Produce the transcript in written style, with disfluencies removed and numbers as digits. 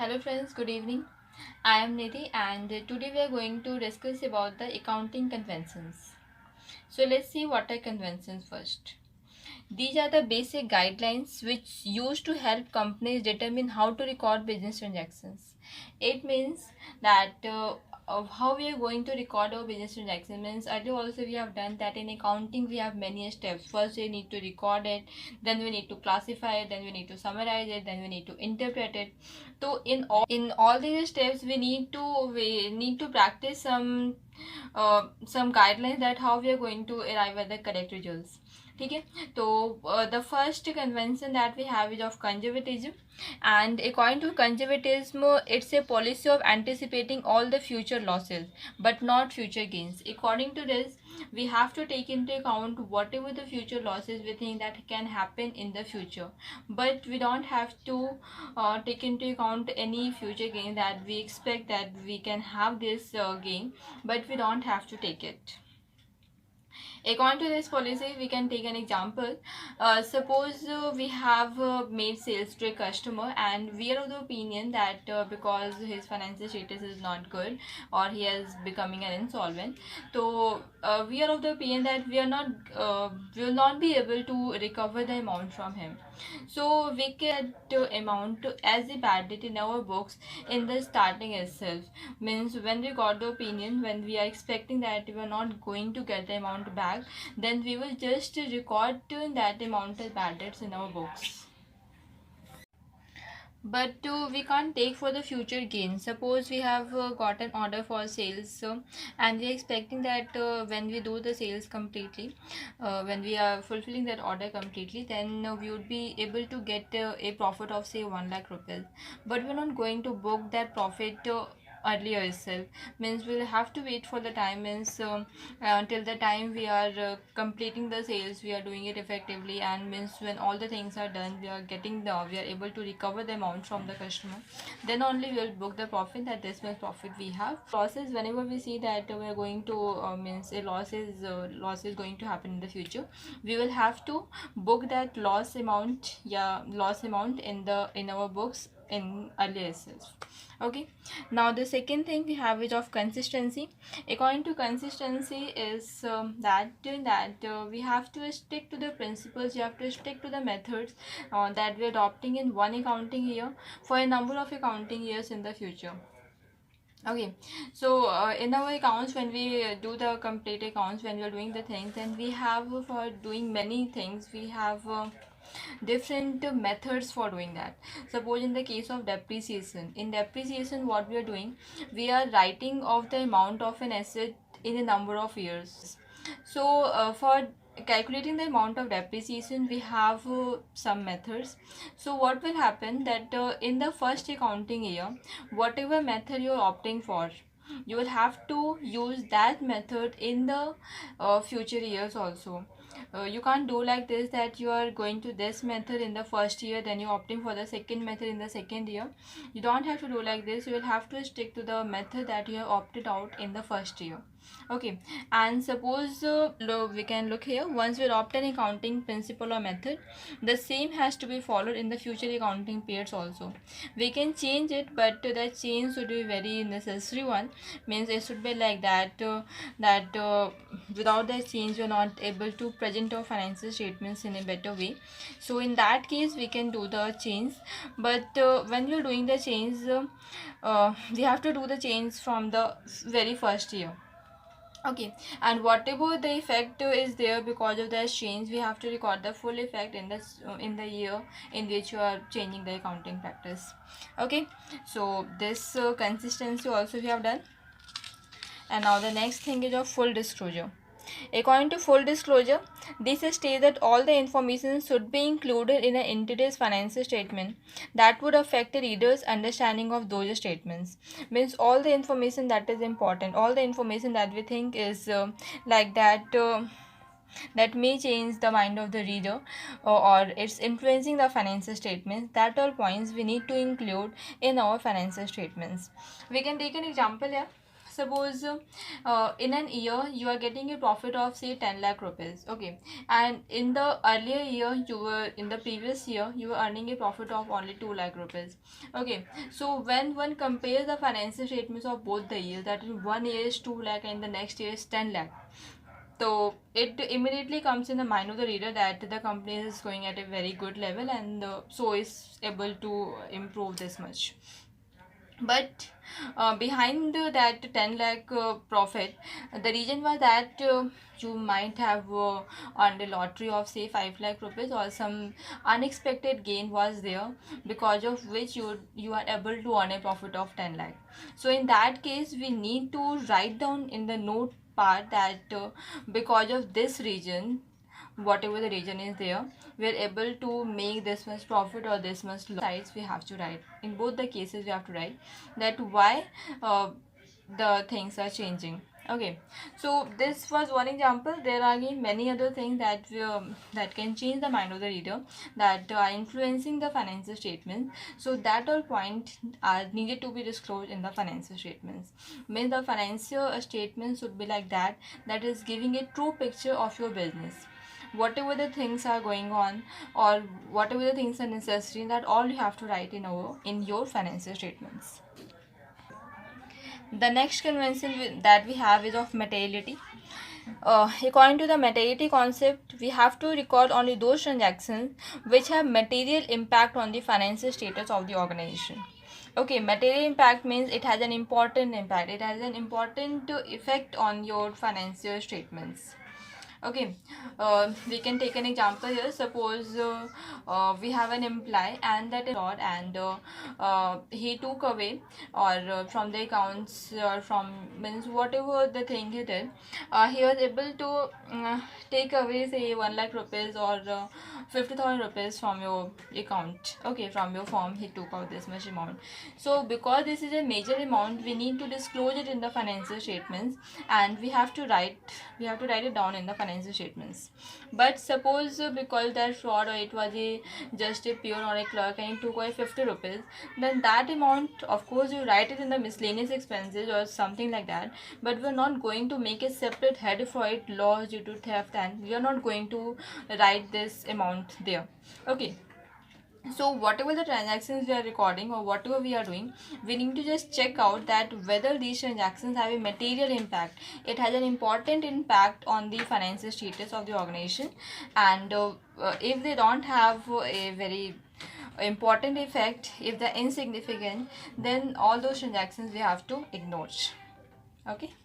Hello friends, good evening. I am Nidhi and today we are going to discuss about the accounting conventions. So let's see what are conventions first. These are the basic guidelines which used to help companies determine how to record business transactions. It means that of how we are going to record our business transactions. Means earlier also we have done that in accounting we have many steps. First we need to record it, then we need to classify it, then we need to summarize it, then we need to interpret it. So in all these steps we need to practice some guidelines that how we are going to arrive at the correct results. ठीक है. तो the first convention that we have is of conservatism, and according to conservatism it's a policy of anticipating all the future losses but not future gains. According to this, we have to take into account whatever the future losses we think that can happen in the future, but we don't have to take into account any future gain that we expect that we can have this gain, but we don't have to take it. According to this policy, we can take an example. Suppose we have made sales to a customer and we are of the opinion that because his financial status is not good or he is becoming an insolvent, so we are of the opinion that we will not be able to recover the amount from him. So we can the amount as a bad debt in our books in the starting itself. Means when we got the opinion, when we are expecting that we are not going to get the amount back, then we will just record that amount as bad debts in our books. But we can't take for the future gain. Suppose we have got an order for sales, and we are expecting that when we do the sales completely, when we are fulfilling that order completely, then we would be able to get a profit of say 1 lakh rupees. But we're not going to book that profit earlier itself. Means we'll have to wait for the time. Means till the time we are completing the sales, we are doing it effectively, and means when all the things are done, we are able to recover the amount from the customer, then only we will book the profit, that this much profit we have. Losses, whenever we see that we are going to means a loss is going to happen in the future, we will have to book that loss amount in our books in earlier itself. Okay. Now the second thing we have is of consistency. According to consistency is that we have to stick to the principles, you have to stick to the methods that we're adopting in one accounting year for a number of accounting years in the future. Okay. So in our accounts, when we do the complete accounts, when we are doing the things, then we have for doing many things, we have different methods for doing that. Suppose in the case of depreciation, in depreciation what we are doing, we are writing off the amount of an asset in a number of years. So for calculating the amount of depreciation, we have some methods. So what will happen that in the first accounting year, whatever method you are opting for, you will have to use that method in the future years also. You can't do like this, that you are going to this method in the first year, then you're opting for the second method in the second year. You don't have to do like this. You will have to stick to the method that you have opted out in the first year. Okay. And suppose we can look here, once we adopt an accounting principle or method, the same has to be followed in the future accounting periods also. We can change it, but that change should be very necessary one. Means it should be like that without that change we are not able to present our financial statements in a better way. So in that case we can do the change, but when we are doing the change, we have to do the change from the very first year. Okay. And whatever the effect is there because of the change, we have to record the full effect in the year in which you are changing the accounting practice. Okay. So this consistency also we have done. And now the next thing is of full disclosure. According to full disclosure, this states that all the information should be included in an entity's financial statement that would affect the reader's understanding of those statements. Means all the information that is important, all the information that we think is like that may change the mind of the reader, or it's influencing the financial statements, that all points we need to include in our financial statements. We can take an example here. suppose in an year you are getting a profit of say 10 lakh rupees, okay, and in the earlier year in the previous year you were earning a profit of only 2 lakh rupees, okay. So when one compares the financial statements of both the years, that in one year is 2 lakh and the next year is 10 lakh, so it immediately comes in the mind of the reader that the company is going at a very good level, and so is able to improve this much. But behind that 10 lakh profit, the reason was that you might have earned a lottery of say 5 lakh rupees, or some unexpected gain was there, because of which you are able to earn a profit of 10 lakh. So in that case we need to write down in the note part that because of this reason, whatever the region is there, we are able to make this much profit or this much loss. Sides we have to write, in both the cases we have to write that why the things are changing, okay. So this was one example. There are again many other things that that can change the mind of the reader, that are influencing the financial statements. So that all points are needed to be disclosed in the financial statements. Means the financial statements should be like that, that is giving a true picture of your business, whatever the things are going on or whatever the things are necessary, that all you have to write in your financial statements. The next convention that we have is of materiality. According to the materiality concept, we have to record only those transactions which have material impact on the financial status of the organization. Okay, material impact means it has an important impact, it has an important effect on your financial statements. Okay, we can take an example here. Suppose we have an employee and that is fraud, and he took away or from the accounts or from means whatever the thing he did, he was able to take away say 1 lakh rupees or 50,000 rupees from your account, okay, from your firm he took out this much amount. So because this is a major amount, we need to disclose it in the financial statements, and we have to write it down in the financial statements. But suppose because that fraud, or it was just a peon or a clerk and he took away 50 rupees, then that amount of course you write it in the miscellaneous expenses or something like that, but we're not going to make a separate head for it, loss due to theft, and we are not going to write this amount there, okay. So whatever the transactions we are recording or whatever we are doing, we need to just check out that whether these transactions have a material impact, it has an important impact on the financial status of the organization, and if they don't have a very important effect, if they're insignificant, then all those transactions we have to ignore, okay.